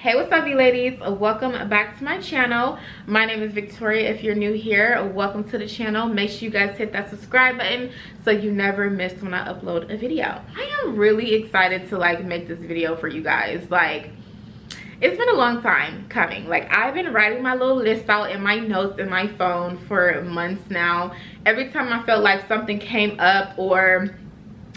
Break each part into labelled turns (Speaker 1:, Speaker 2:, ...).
Speaker 1: Hey, what's up, VLadies? Welcome back to my channel. My name is Victoria. If you're new here, welcome to the channel. Make sure you guys hit that subscribe button so you never miss when I upload a video. I am really excited to make this video for you guys. It's been a long time coming. I've been writing my little list out in my notes in my phone for months now. Every time I felt like something came up or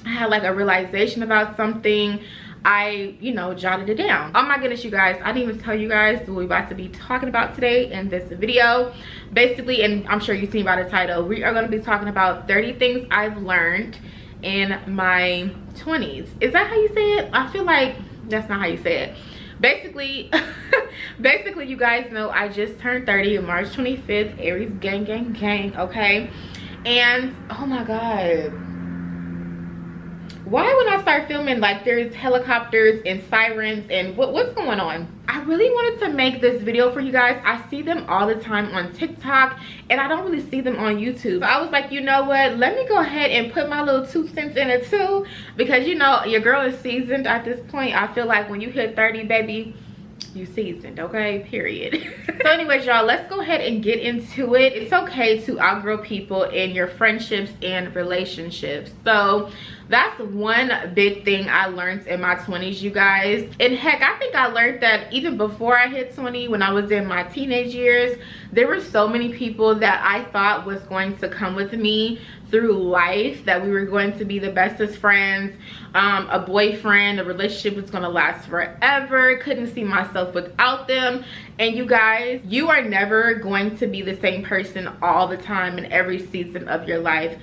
Speaker 1: I had a realization about something, I jotted it down. Oh my goodness, you guys, I didn't even tell you guys what we're about to be talking about today in this video. Basically, and I'm sure you've seen by the title, we are going to be talking about 30 things I've learned in my 20s. Is that how you say it? I feel like that's not how you say it. Basically you guys know I just turned 30 on March 25th. Aries gang gang gang, okay? And oh my god, why when I start filming there's helicopters and sirens and what's going on? I really wanted to make this video for you guys. I see them all the time on TikTok and I don't really see them on YouTube. So I was like, you know what, let me go ahead and put my little 2 cents in it too, because your girl is seasoned at this point. I feel like when you hit 30, baby, you seasoned, okay? Period. So anyways, y'all, let's go ahead and get into it. It's okay to outgrow people in your friendships and relationships. So that's one big thing I learned in my 20s, you guys. And heck, I think I learned that even before I hit 20, when I was in my teenage years. There were so many people that I thought was going to come with me through life, that we were going to be the bestest friends, a boyfriend, a relationship was going to last forever. Couldn't see myself without them. And you guys, you are never going to be the same person all the time in every season of your life.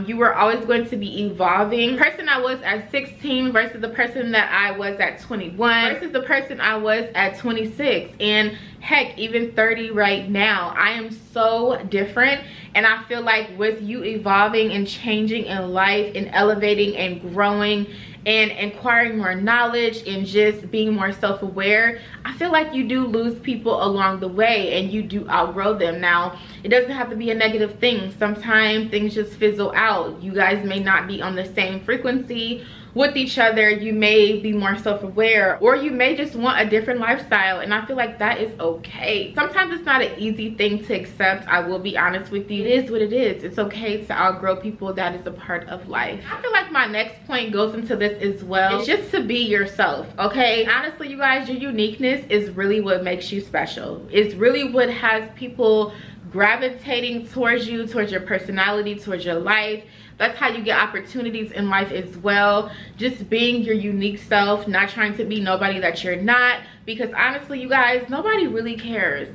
Speaker 1: You are always going to be evolving. The person I was at 16 versus the person that I was at 21 versus the person I was at 26, and heck, even 30 right now. I am so different, and I feel like with you evolving and changing in life and elevating and growing and acquiring more knowledge and just being more self-aware, I feel like you do lose people along the way and you do outgrow them. Now, it doesn't have to be a negative thing. Sometimes things just fizzle out. You guys may not be on the same frequency with each other. You may be more self-aware, or you may just want a different lifestyle, and I feel like that is okay. Sometimes it's not an easy thing to accept. I will be honest with you. It is what it is. It's okay to outgrow people. That is a part of life. I feel like my next point goes into this as well. It's just to be yourself, okay? Honestly, you guys, your uniqueness is really what makes you special. It's really what has people gravitating towards you, towards your personality, towards your life. That's how you get opportunities in life as well. Just being your unique self, not trying to be nobody that you're not, because honestly, you guys, nobody really cares.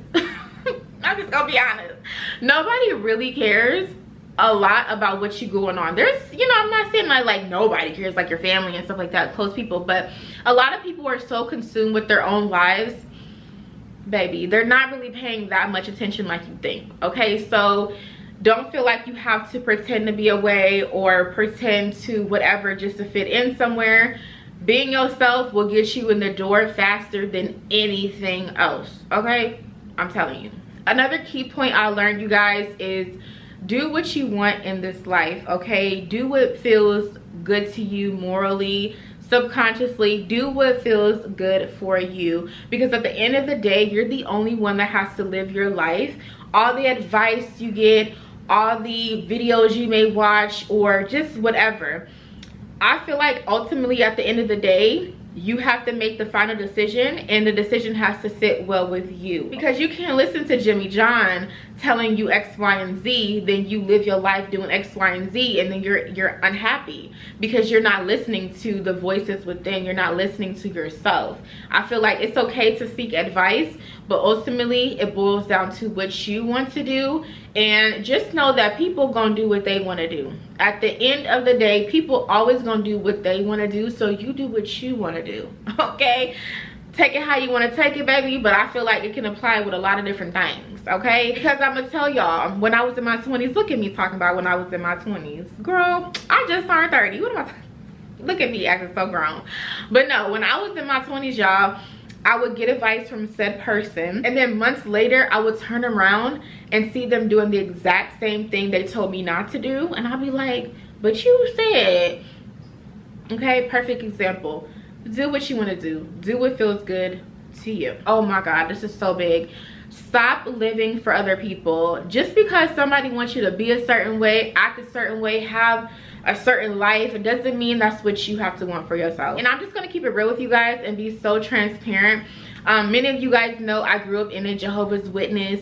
Speaker 1: I'm just gonna be honest. Nobody really cares a lot about what you going on. There's, I'm not saying like nobody cares, like your family and stuff like that, close people, but a lot of people are so consumed with their own lives, baby, they're not really paying that much attention like you think, okay? So don't feel like you have to pretend to be away or pretend to whatever just to fit in somewhere. Being yourself will get you in the door faster than anything else, okay? I'm telling you. Another key point I learned, you guys, is do what you want in this life, okay? Do what feels good to you morally, subconsciously. Do what feels good for you, because at the end of the day, you're the only one that has to live your life. All the advice you get, all the videos you may watch, or just whatever, I feel like ultimately at the end of the day, you have to make the final decision, and the decision has to sit well with you, because you can't listen to Jimmy John telling you X, Y, and Z, then you live your life doing X, Y, and Z, and then you're unhappy because you're not listening to the voices within. You're not listening to yourself. I feel like it's okay to seek advice, but ultimately it boils down to what you want to do, and just know that people gonna do what they want to do. At the end of the day, people always gonna do what they want to do, so you do what you want to do, okay? Take it how you want to take it, baby, but I feel like it can apply with a lot of different things, okay? Because I'm gonna tell y'all, when I was in my 20s, look at me talking about when I was in my 20s, girl, I just turned 30. What am I look at me acting so grown. But no, when I was in my 20s, y'all, I would get advice from said person, and then months later I would turn around and see them doing the exact same thing they told me not to do, and I'd be like, but you said. Okay, perfect example. Do what you want to do. Do what feels good to you. Oh my God, this is so big. Stop living for other people. Just because somebody wants you to be a certain way, act a certain way, have a certain life, it doesn't mean that's what you have to want for yourself. And I'm just gonna keep it real with you guys and be so transparent. Many of you guys know I grew up in a Jehovah's Witness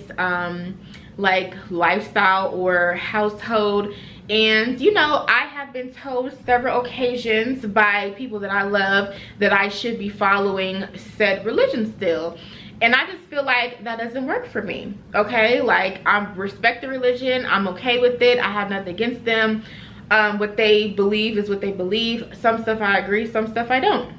Speaker 1: like lifestyle or household, and you know, I have been told several occasions by people that I love that I should be following said religion still. And I just feel like that doesn't work for me, okay? Like, I respect the religion, I'm okay with it, I have nothing against them. What they believe is what they believe. Some stuff I agree, some stuff I don't.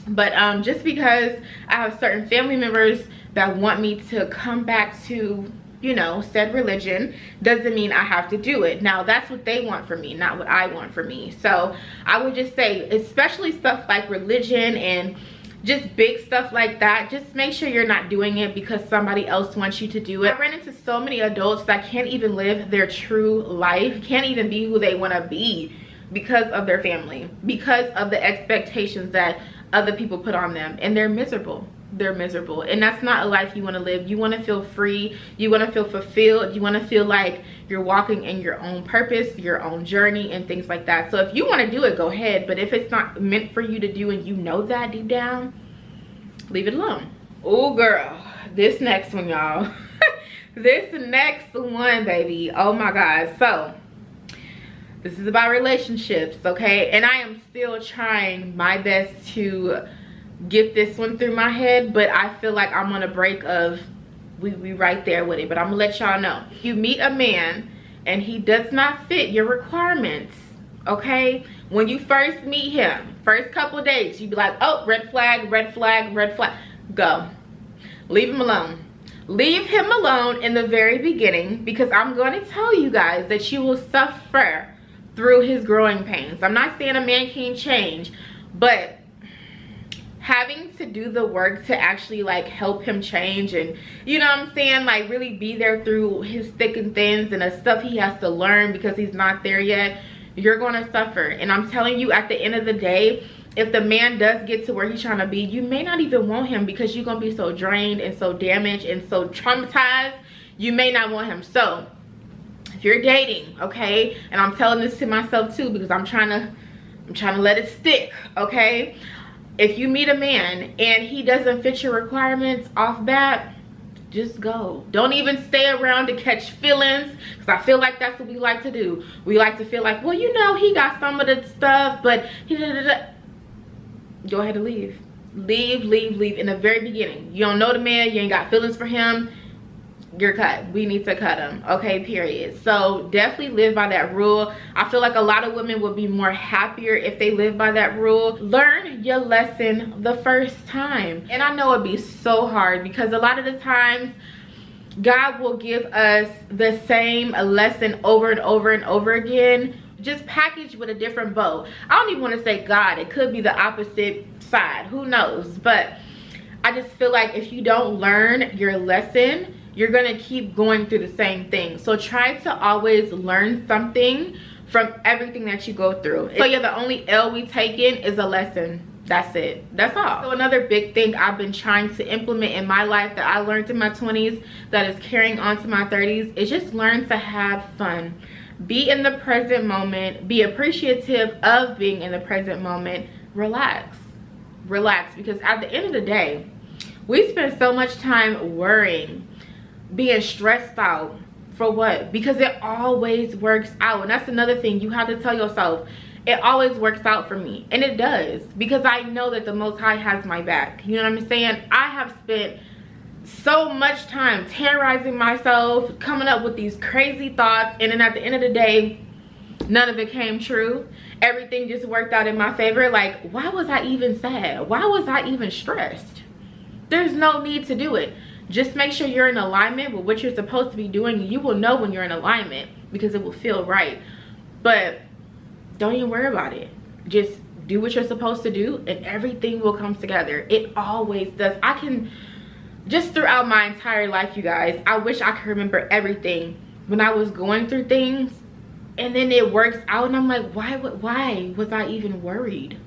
Speaker 1: But just because I have certain family members that want me to come back to, you know, said religion, doesn't mean I have to do it. Now, that's what they want for me, not what I want for me. So I would just say, especially stuff like religion and just big stuff like that, just make sure you're not doing it because somebody else wants you to do it. I ran into so many adults that can't even live their true life, can't even be who they want to be because of their family, because of the expectations that other people put on them, and they're miserable. They're miserable, and that's not a life you want to live. You want to feel free, you want to feel fulfilled, you want to feel like you're walking in your own purpose, your own journey, and things like that. So if you want to do it, go ahead, but if it's not meant for you to do and you know that deep down, leave it alone. Oh girl, this next one, y'all. This next one, baby, oh my God. So this is about relationships, okay? And I am still trying my best to get this one through my head, but I feel like I'm on a break of we right there with it. But I'm gonna let y'all know, you meet a man and he does not fit your requirements, okay? When you first meet him, first couple of days, you be like, oh, red flag, red flag, red flag. Go, leave him alone. Leave him alone in the very beginning, because I'm going to tell you guys that you will suffer through his growing pains. I'm not saying a man can't change, but having to do the work to actually like help him change, and you know what I'm saying, like really be there through his thick and thins and the stuff he has to learn because he's not there yet, you're gonna suffer. And I'm telling you, at the end of the day, if the man does get to where he's trying to be, you may not even want him because you're gonna be so drained and so damaged and so traumatized, you may not want him. So if you're dating, okay, and I'm telling this to myself too because I'm trying to let it stick, okay? If you meet a man and he doesn't fit your requirements off bat, just go. Don't even stay around to catch feelings, because I feel like that's what we like to do. We like to feel like, well, you know, he got some of the stuff, but he go ahead and leave. Leave in the very beginning. You don't know the man, you ain't got feelings for him, you're cut. We need to cut him, okay, period. So definitely live by that rule. I feel like a lot of women would be more happier if they live by that rule. Learn your lesson the first time. And I know it'd be so hard because a lot of the times God will give us the same lesson over and over and over again, just packaged with a different bow. I don't even want to say God, it could be the opposite side, who knows? But I just feel like if you don't learn your lesson, you're gonna keep going through the same thing. So try to always learn something from everything that you go through. So yeah, the only L we take in is a lesson. That's it, that's all. So another big thing I've been trying to implement in my life that I learned in my 20s that is carrying on to my 30s is just learn to have fun. Be in the present moment, be appreciative of being in the present moment, relax, because at the end of the day, we spend so much time worrying, being stressed out for what? Because it always works out. And that's another thing you have to tell yourself, it always works out for me. And it does, because I know that the Most High has my back. You know what I'm saying? I have spent so much time terrorizing myself, coming up with these crazy thoughts, and then at the end of the day, none of it came true. Everything just worked out in my favor. Like, why was I even sad? Why was I even stressed? There's no need to do it. Just make sure you're in alignment with what you're supposed to be doing. You will know when you're in alignment because it will feel right. But don't even worry about it. Just do what you're supposed to do and everything will come together. It always does. I can, just throughout my entire life, you guys, I wish I could remember everything when I was going through things and then it works out and I'm like, why was I even worried?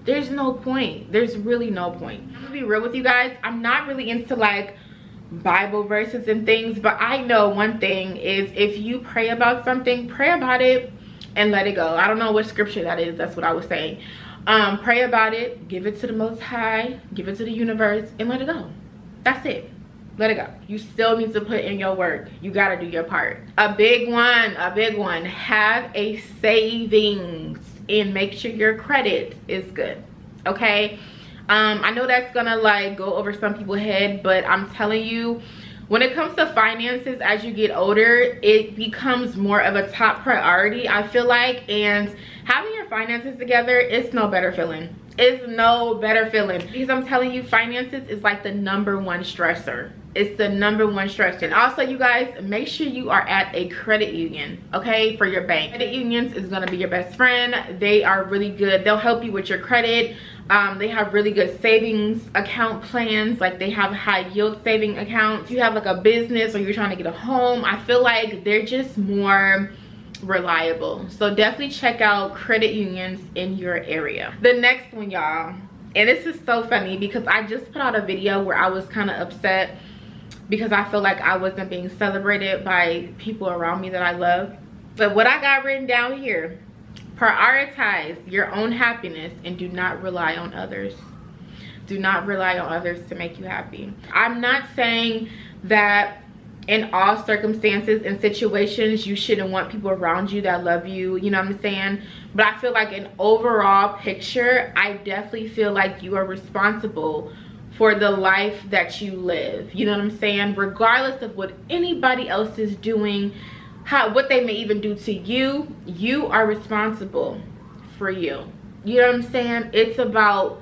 Speaker 1: there's no point. There's really no point. I'm gonna be real with you guys. I'm not really into like Bible verses and things, but I know one thing is, if you pray about something, pray about it and let it go. I don't know what scripture that is. That's what I was saying. Pray about it, give it to the Most High, give it to the universe, and let it go. That's it. Let it go. You still need to put in your work. You gotta do your part. A big one, have a savings and make sure your credit is good, okay? I know that's gonna like go over some people's head, but I'm telling you, when it comes to finances, as you get older, it becomes more of a top priority, I feel like. And having your finances together, it's no better feeling. It's no better feeling, because I'm telling you, finances is like the #1 stressor. It's the #1 stressor. And also, you guys, make sure you are at a credit union, okay, for your bank. Credit unions is gonna be your best friend. They are really good. They'll help you with your credit. They have really good savings account plans. Like, they have high yield saving accounts. If you have like a business or you're trying to get a home, I feel like they're just more reliable. So definitely check out credit unions in your area. The next one, y'all, and this is so funny because I just put out a video where I was kind of upset because I feel like I wasn't being celebrated by people around me that I love. But what I got written down here: prioritize your own happiness and do not rely on others. Do not rely on others to make you happy. I'm not saying that in all circumstances and situations you shouldn't want people around you that love you, you know what I'm saying? But I feel like an overall picture, I definitely feel like you are responsible for the life that you live, you know what I'm saying? Regardless of what anybody else is doing, what they may even do to you, you are responsible for you. You know what I'm saying? It's about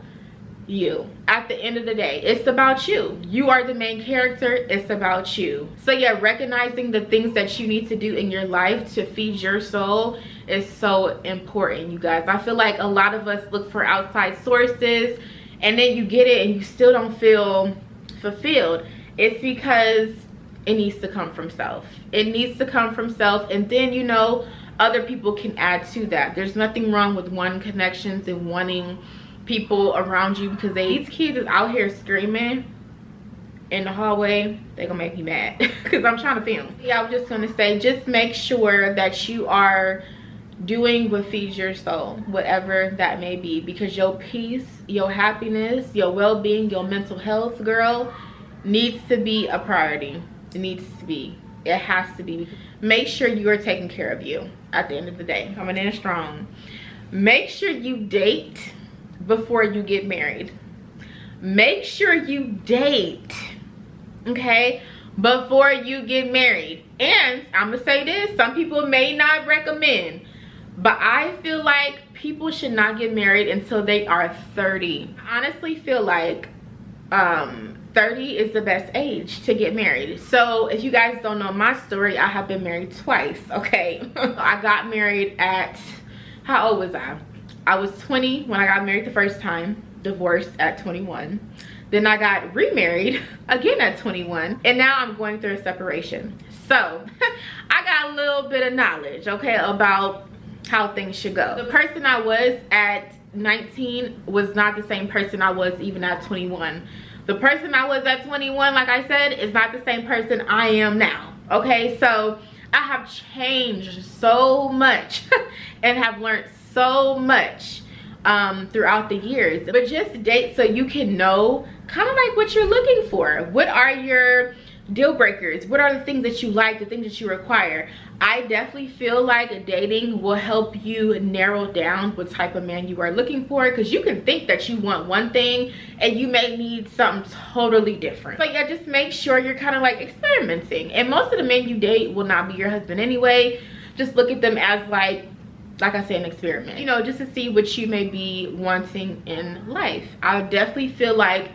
Speaker 1: you. At the end of the day, it's about you. You are the main character. It's about you. So yeah, recognizing the things that you need to do in your life to feed your soul is so important, you guys. I feel like a lot of us look for outside sources, and then you get it and you still don't feel fulfilled. It's because it needs to come from self. It needs to come from self, and then, you know, other people can add to that. There's nothing wrong with wanting connections and wanting people around you, because these kids is out here screaming in the hallway. They're gonna make me mad because I'm trying to film. Yeah, I was just gonna say, just make sure that you are doing what feeds your soul, whatever that may be, because your peace, your happiness, your well-being, your mental health, girl, needs to be a priority. It needs to be. It has to be. Make sure you are taking care of you at the end of the day. Coming in strong. Make sure you date before you get married. Make sure you date, okay, before you get married. And I'm gonna say this, some people may not recommend, but I feel like people should not get married until they are 30. I honestly feel like 30 is the best age to get married. So if you guys don't know my story, I have been married twice, okay? I got married at, how old was I? I was 20 when I got married the first time, divorced at 21. Then I got remarried again at 21, and now I'm going through a separation. So I got a little bit of knowledge, okay, about how things should go. The person I was at 19 was not the same person I was even at 21. The person I was at 21, like I said, is not the same person I am now, okay? So I have changed so much and have learned so much throughout the years. But just date so you can know kind of like what you're looking for. What are your deal breakers? What are the things that you like, the things that you require? I definitely feel like dating will help you narrow down what type of man you are looking for, because you can think that you want one thing and you may need something totally different. So yeah, just make sure you're kind of like experimenting. And most of the men you date will not be your husband anyway. Just look at them as like I said, an experiment, you know, just to see what you may be wanting in life. I definitely feel like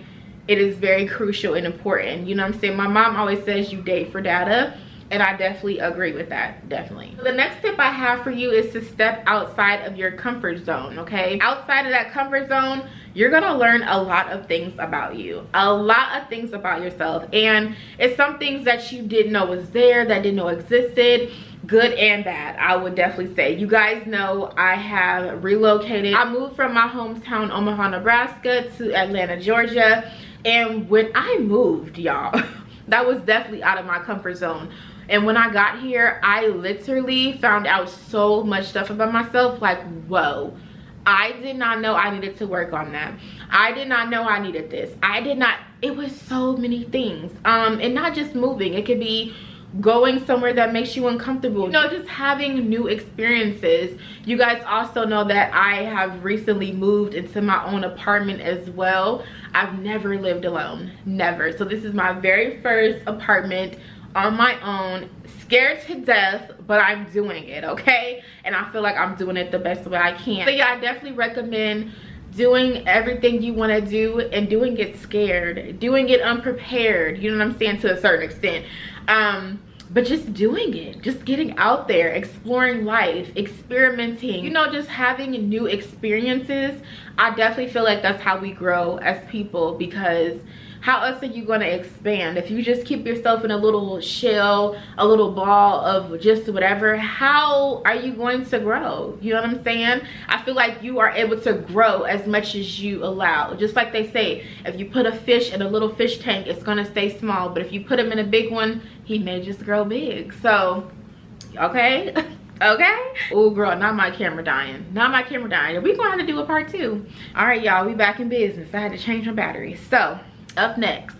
Speaker 1: it is very crucial and important, you know what I'm saying? My mom always says you date for data, and I definitely agree with that, definitely. The next tip I have for you is to step outside of your comfort zone, okay? Outside of that comfort zone, you're gonna learn a lot of things about you, a lot of things about yourself, and it's some things that you didn't know was there, that didn't know existed, good and bad, I would definitely say. You guys know I have relocated. I moved from my hometown, Omaha, Nebraska, to Atlanta, Georgia. And when I moved, y'all, that was definitely out of my comfort zone. And when I got here, I literally found out so much stuff about myself. Like, whoa, I did not know I needed to work on that. I did not know I needed this. It was so many things. And not just moving. It could be going somewhere that makes you uncomfortable, you know, just having new experiences. You guys also know that I have recently moved into my own apartment as well. I've never lived alone, never. So this is my very first apartment on my own. Scared to death, but I'm doing it, okay? And I feel like I'm doing it the best way I can. So yeah, I definitely recommend doing everything you want to do and doing it scared, doing it unprepared, you know what I'm saying, to a certain extent. But just doing it, just getting out there, exploring life, experimenting, you know, just having new experiences. I definitely feel like that's how we grow as people, because how else are you going to expand? If you just keep yourself in a little shell, a little ball of just whatever, how are you going to grow? You know what I'm saying? I feel like you are able to grow as much as you allow. Just like they say, if you put a fish in a little fish tank, it's going to stay small. But if you put him in a big one, he may just grow big. So, okay? Okay? Oh girl, not my camera dying. Not my camera dying. We're going to have to do a part 2. All right, y'all, we back in business. I had to change my batteries. So, up next,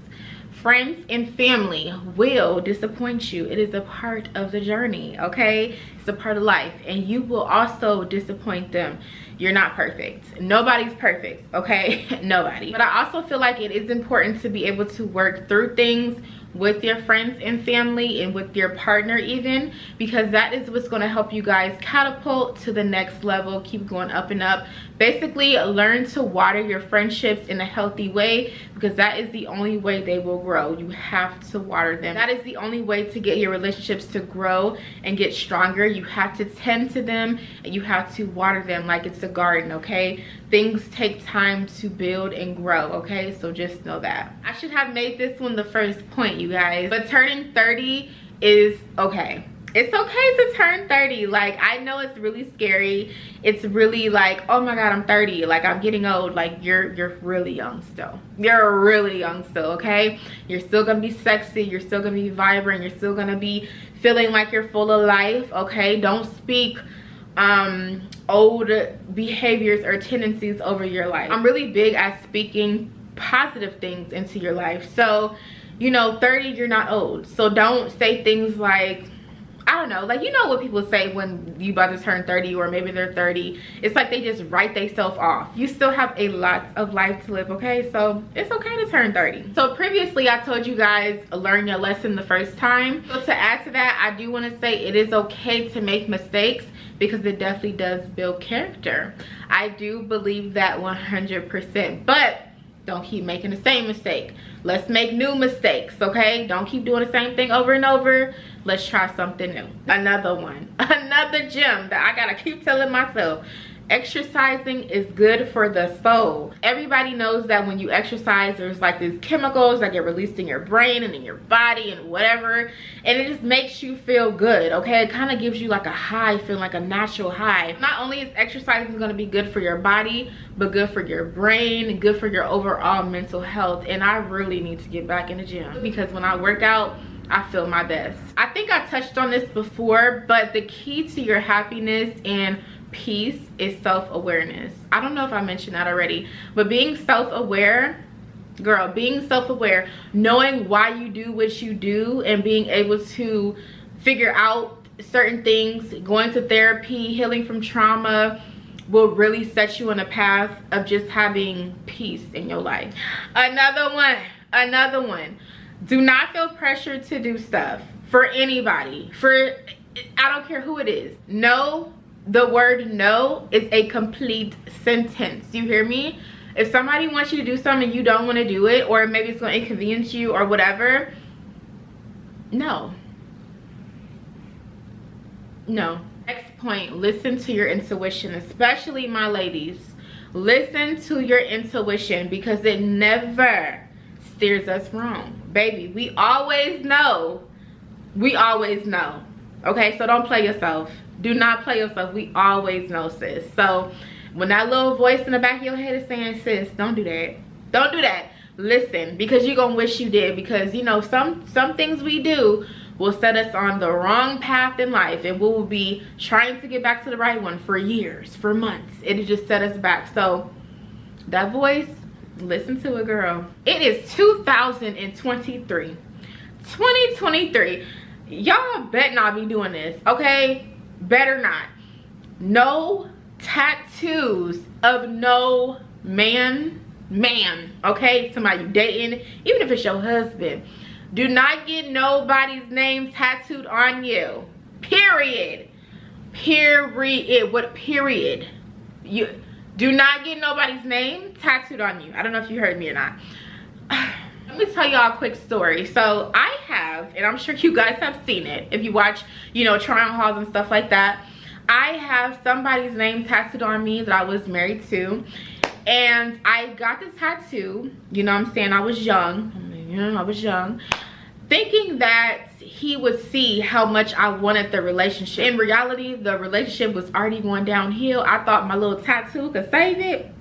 Speaker 1: friends and family will disappoint you. It is a part of the journey, okay? It's a part of life, and you will also disappoint them. You're not perfect. Nobody's perfect, okay? Nobody. But I also feel like it is important to be able to work through things with your friends and family and with your partner even, because that is what's going to help you guys catapult to the next level, keep going up and up. Basically, learn to water your friendships in a healthy way, because that is the only way they will grow. You have to water them. That is the only way to get your relationships to grow and get stronger. You have to tend to them and you have to water them like it's a garden, okay? Things take time to build and grow, okay? So just know that. I should have made this one the first point, you guys. But turning 30 is okay. It's okay to turn 30. Like, I know it's really scary. It's really like, oh my God, I'm 30. Like, I'm getting old. Like, you're really young still. You're really young still, okay? You're still gonna be sexy. You're still gonna be vibrant. You're still gonna be feeling like you're full of life, okay? Don't speak old behaviors or tendencies over your life. I'm really big at speaking positive things into your life. So, you know, 30, you're not old. So don't say things like, I don't know, like, you know what people say when you about to turn 30 or maybe they're 30. It's like they just write themselves off. You still have a lot of life to live, okay? So it's okay to turn 30. So previously I told you guys, learn your lesson the first time. So to add to that, I do want to say it is okay to make mistakes, because it definitely does build character. I do believe that 100%, but don't keep making the same mistake. Let's make new mistakes, okay? Don't keep doing the same thing over and over. Let's try something new. Another one, another gem that I gotta keep telling myself. Exercising is good for the soul. Everybody knows that when you exercise, there's like these chemicals that get released in your brain and in your body and whatever, and it just makes you feel good, okay? It kind of gives you like a high, feeling like a natural high. Not only is exercising going to be good for your body, but good for your brain, good for your overall mental health. And I really need to get back in the gym, because when I work out, I feel my best. I think I touched on this before, but the key to your happiness and peace is self-awareness. I don't know if I mentioned that already, but being self-aware, girl, being self-aware, knowing why you do what you do and being able to figure out certain things, going to therapy, healing from trauma, will really set you on a path of just having peace in your life. Another one. Do not feel pressured to do stuff for anybody. I don't care who it is. No. The word no is a complete sentence. You hear me? If somebody wants you to do something and you don't want to do it, or maybe it's going to inconvenience you or whatever, no. No. Next point, listen to your intuition, especially my ladies. Listen to your intuition, because it never steers us wrong. Baby, we always know. okay? So don't play yourself. Do not play yourself. We always know, sis. So when that little voice in the back of your head is saying, sis, don't do that. Don't do that. Listen, because you're gonna wish you did, because you know some things we do will set us on the wrong path in life, and we will be trying to get back to the right one for years, for months. It'll just set us back. So that voice, listen to it, girl. It is 2023. 2023. Y'all better not be doing this, okay? Better not. No tattoos of no man, okay? Somebody you dating, even if it's your husband. Do not get nobody's name tattooed on you. Period. Period. What period? You do not get nobody's name tattooed on you. I don't know if you heard me or not. Let me tell y'all a quick story. So I have, and I'm sure you guys have seen it if you watch, you know, try-on hauls and stuff like that. I have somebody's name tattooed on me that I was married to. And I got this tattoo, you know what I'm saying? I was young, I was young, thinking that he would see how much I wanted the relationship. In reality, the relationship was already going downhill. I thought my little tattoo could save it.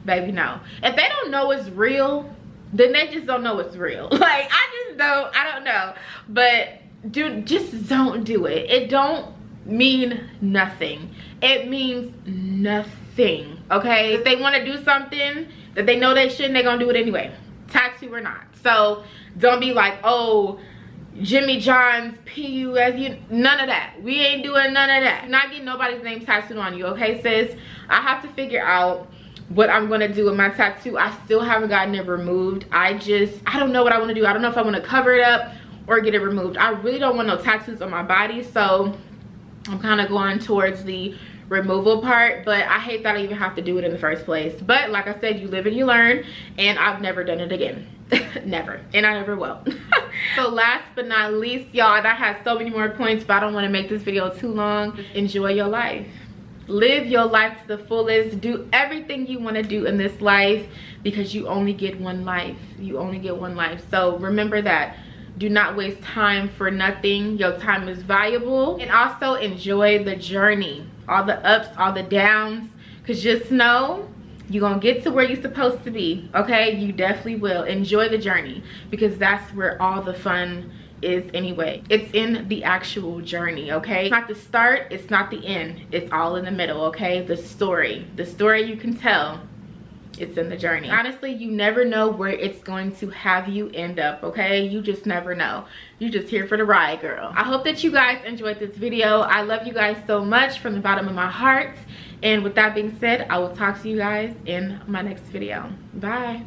Speaker 1: Baby, no. If they don't know it's real, then they just don't know it's real. Like, I don't know. But dude, just don't do it. It don't mean nothing. It means nothing, okay? If they want to do something that they know they shouldn't, they're gonna do it anyway, tattoo or not. So don't be like, oh, Jimmy John's P-U-S, none of that. We ain't doing none of that. Not getting nobody's name tattooed on you, okay, sis? I have to figure out what I'm gonna do with my tattoo. I still haven't gotten it removed. I don't know what I want to do. I don't know if I want to cover it up or get it removed. I really don't want no tattoos on my body, so I'm kind of going towards the removal part, but I hate that I even have to do it in the first place. But like I said, you live and you learn, and I've never done it again. Never, and I never will. So last but not least, y'all, that has so many more points, but I don't want to make this video too long. Enjoy your life. Live your life to the fullest. Do everything you want to do in this life, because you only get one life. You only get one life. So remember that. Do not waste time for nothing. Your time is valuable. And also enjoy the journey. All the ups, all the downs. Because just know you're going to get to where you're supposed to be. Okay? You definitely will. Enjoy the journey. Because that's where all the fun is anyway. It's in the actual journey, okay? It's not the start. It's not the end. It's all in the middle, okay? The story you can tell. It's in the journey. Honestly, you never know where it's going to have you end up, okay? You just never know. You're just here for the ride, girl. I hope that you guys enjoyed this video. I love you guys so much from the bottom of my heart. And with that being said, I will talk to you guys in my next video. Bye.